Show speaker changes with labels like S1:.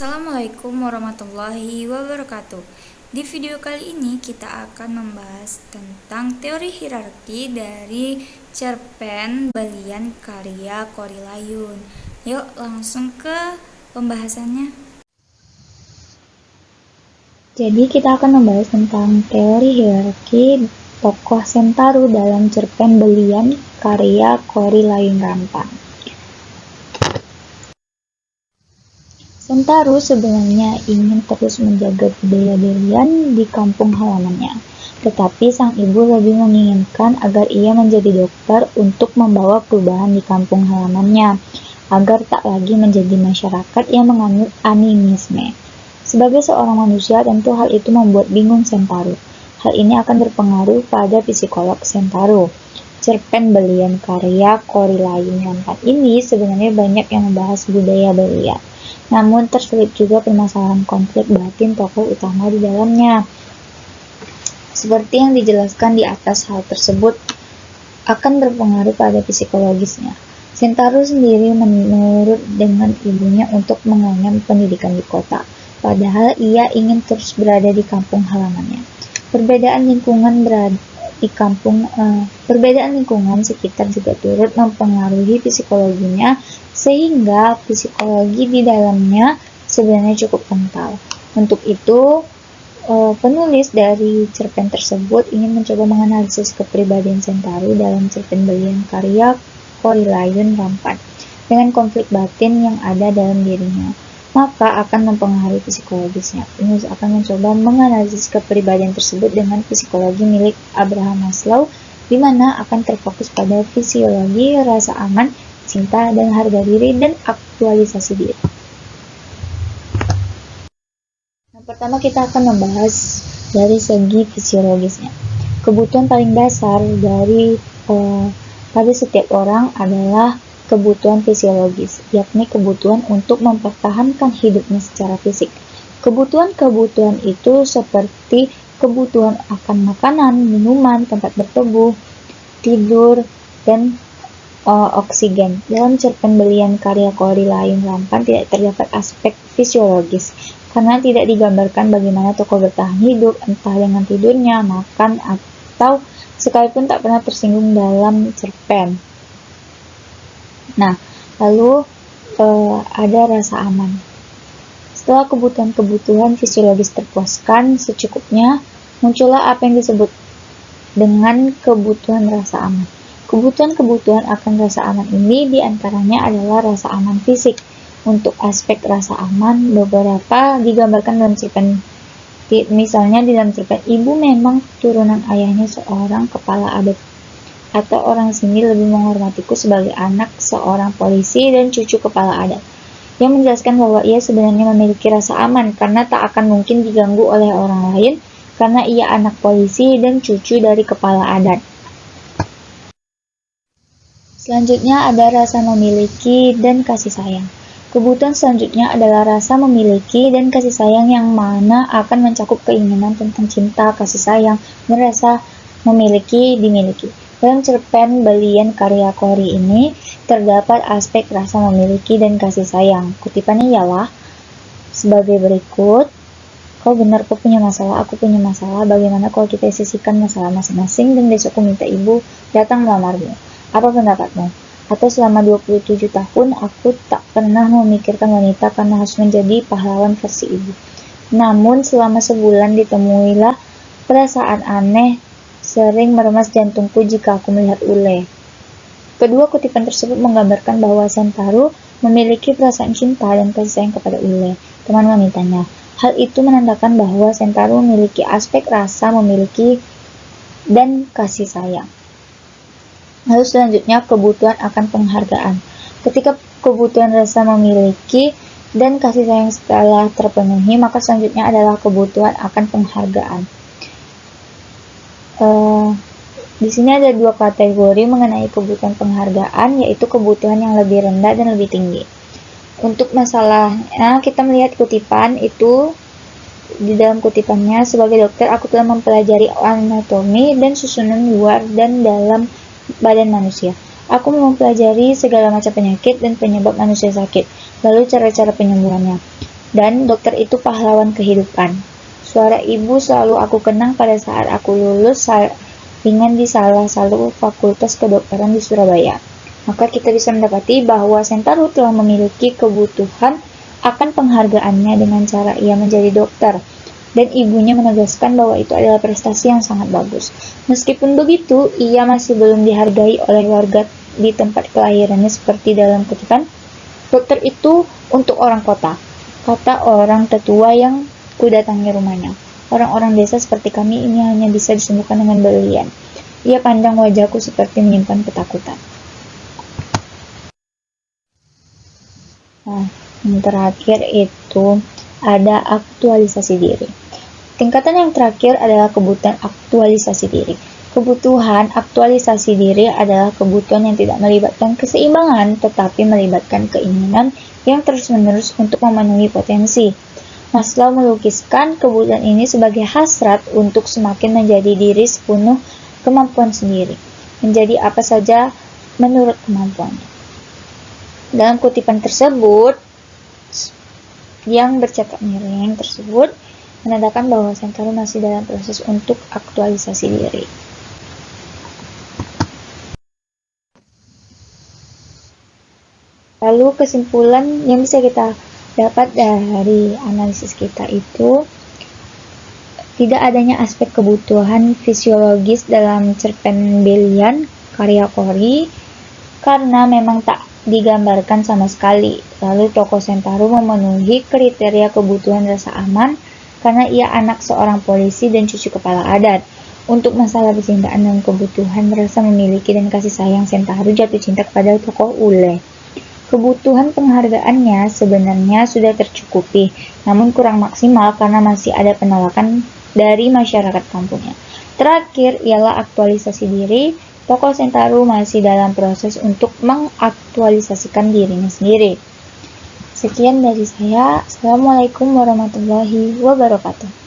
S1: Assalamualaikum warahmatullahi wabarakatuh. Di video kali ini kita akan membahas tentang teori hierarki dari cerpen Belian karya Korrie Layun. Yuk langsung ke pembahasannya.
S2: Jadi kita akan membahas tentang teori hierarki tokoh Sentaru dalam cerpen Belian karya Korrie Layun Rampan. Sentaru sebenarnya ingin terus menjaga budaya Belian di kampung halamannya, tetapi sang ibu lebih menginginkan agar ia menjadi dokter untuk membawa perubahan di kampung halamannya, agar tak lagi menjadi masyarakat yang menganut animisme. Sebagai seorang manusia, tentu hal itu membuat bingung Sentaru. Hal ini akan berpengaruh pada psikolog Sentaru. Cerpen Belian karya Korrie Layun Rampan ini sebenarnya banyak yang membahas budaya Belian. Namun terselip juga permasalahan konflik batin tokoh utama di dalamnya. Seperti yang dijelaskan di atas, hal tersebut akan berpengaruh pada psikologisnya. Sentaru sendiri menurut dengan ibunya untuk mengenyam pendidikan di kota, padahal ia ingin terus berada di kampung halamannya. Perbedaan lingkungan sekitar juga turut mempengaruhi psikologinya, sehingga psikologi di dalamnya sebenarnya cukup kental. Untuk itu, penulis dari cerpen tersebut ingin mencoba menganalisis kepribadian Sentaru dalam cerpen Belian karya Korrie Layun Rampan dengan konflik batin yang ada dalam dirinya, maka akan mempengaruhi psikologisnya. Penulis akan mencoba menganalisis kepribadian tersebut dengan psikologi milik Abraham Maslow, di mana akan terfokus pada fisiologi, rasa aman, cinta, dan harga diri, dan aktualisasi diri. Yang pertama kita akan membahas dari segi fisiologisnya. Kebutuhan paling dasar pada setiap orang adalah kebutuhan fisiologis, yakni kebutuhan untuk mempertahankan hidupnya secara fisik. Kebutuhan-kebutuhan itu seperti kebutuhan akan makanan, minuman, tempat berteduh, tidur, dan oksigen. Dalam cerpen Belian karya Korrie Layun Rampan tidak terdapat aspek fisiologis, karena tidak digambarkan bagaimana tokoh bertahan hidup, entah dengan tidurnya, makan, atau sekalipun tak pernah tersinggung dalam cerpen. Nah, lalu ada rasa aman. Setelah kebutuhan-kebutuhan fisiologis terpuaskan secukupnya, muncullah apa yang disebut dengan kebutuhan rasa aman. Kebutuhan-kebutuhan akan rasa aman ini diantaranya adalah rasa aman fisik. Untuk aspek rasa aman, beberapa digambarkan dalam cerpen. Misalnya di dalam cerpen, ibu memang turunan ayahnya seorang kepala adat, atau orang sini lebih menghormatiku sebagai anak seorang polisi dan cucu kepala adat, yang menjelaskan bahwa ia sebenarnya memiliki rasa aman karena tak akan mungkin diganggu oleh orang lain karena ia anak polisi dan cucu dari kepala adat. Selanjutnya ada rasa memiliki dan kasih sayang. Kebutuhan selanjutnya adalah rasa memiliki dan kasih sayang, yang mana akan mencakup keinginan tentang cinta, kasih sayang, merasa memiliki, dimiliki. Dalam cerpen Belian karya Korrie ini terdapat aspek rasa memiliki dan kasih sayang. Kutipannya ialah sebagai berikut: kau benar, kau punya masalah, aku punya masalah. Bagaimana kalau kita sisihkan masalah masing-masing dan besok ku minta ibu datang melamarmu? Apa pendapatmu? Atau selama 27 tahun aku tak pernah memikirkan wanita karena harus menjadi pahlawan versi ibu. Namun selama sebulan ditemuilah perasaan aneh sering meremas jantungku jika aku melihat Ule. Kedua kutipan tersebut menggambarkan bahwa Sentaru memiliki perasaan cinta dan kasih sayang kepada Ule, teman wanitanya. Hal itu menandakan bahwa Sentaru memiliki aspek rasa memiliki dan kasih sayang. Lalu selanjutnya kebutuhan akan penghargaan. Ketika kebutuhan rasa memiliki dan kasih sayang setelah terpenuhi, maka selanjutnya adalah kebutuhan akan penghargaan. Di sini ada dua kategori mengenai kebutuhan penghargaan, yaitu kebutuhan yang lebih rendah dan lebih tinggi. Untuk masalahnya kita melihat kutipan itu. Di dalam kutipannya, sebagai dokter aku telah mempelajari anatomi dan susunan luar dan dalam badan manusia. Aku mempelajari segala macam penyakit dan penyebab manusia sakit, lalu cara-cara penyembuhannya. dan dokter itu pahlawan kehidupan. Suara ibu selalu aku kenang pada saat aku lulus saringan di salah satu fakultas kedokteran di Surabaya. Maka kita bisa mendapati bahwa Sentaru telah memiliki kebutuhan akan penghargaannya dengan cara ia menjadi dokter. Dan ibunya menegaskan bahwa itu adalah prestasi yang sangat bagus. Meskipun begitu, ia masih belum dihargai oleh warga di tempat kelahirannya seperti dalam kutipan, dokter itu untuk orang kota, kata orang tetua yang kudatangi rumahnya. Orang-orang desa seperti kami ini hanya bisa disembuhkan dengan berlian. Ia pandang wajahku seperti menyimpan ketakutan. Nah, yang terakhir itu ada aktualisasi diri. Tingkatan yang terakhir adalah kebutuhan aktualisasi diri. Kebutuhan aktualisasi diri adalah kebutuhan yang tidak melibatkan keseimbangan, tetapi melibatkan keinginan yang terus-menerus untuk memenuhi potensi. Maslow melukiskan kebutuhan ini sebagai hasrat untuk semakin menjadi diri sepenuh kemampuan sendiri, menjadi apa saja menurut kemampuannya. Dalam kutipan tersebut, yang bercetak miring tersebut menandakan bahwa Sentaru masih dalam proses untuk aktualisasi diri. Lalu kesimpulan yang bisa kita dapat dari analisis kita itu, tidak adanya aspek kebutuhan fisiologis dalam cerpen Belian karya Kori karena memang tak digambarkan sama sekali. Lalu tokoh Sentaru memenuhi kriteria kebutuhan rasa aman karena ia anak seorang polisi dan cucu kepala adat. Untuk masalah percintaan dan kebutuhan rasa memiliki dan kasih sayang, Sentaru jatuh cinta kepada tokoh Ule. Kebutuhan penghargaannya sebenarnya sudah tercukupi, namun kurang maksimal karena masih ada penolakan dari masyarakat kampungnya. Terakhir ialah aktualisasi diri. Tokoh Sentaru masih dalam proses untuk mengaktualisasikan dirinya sendiri. Sekian dari saya. Assalamualaikum warahmatullahi wabarakatuh.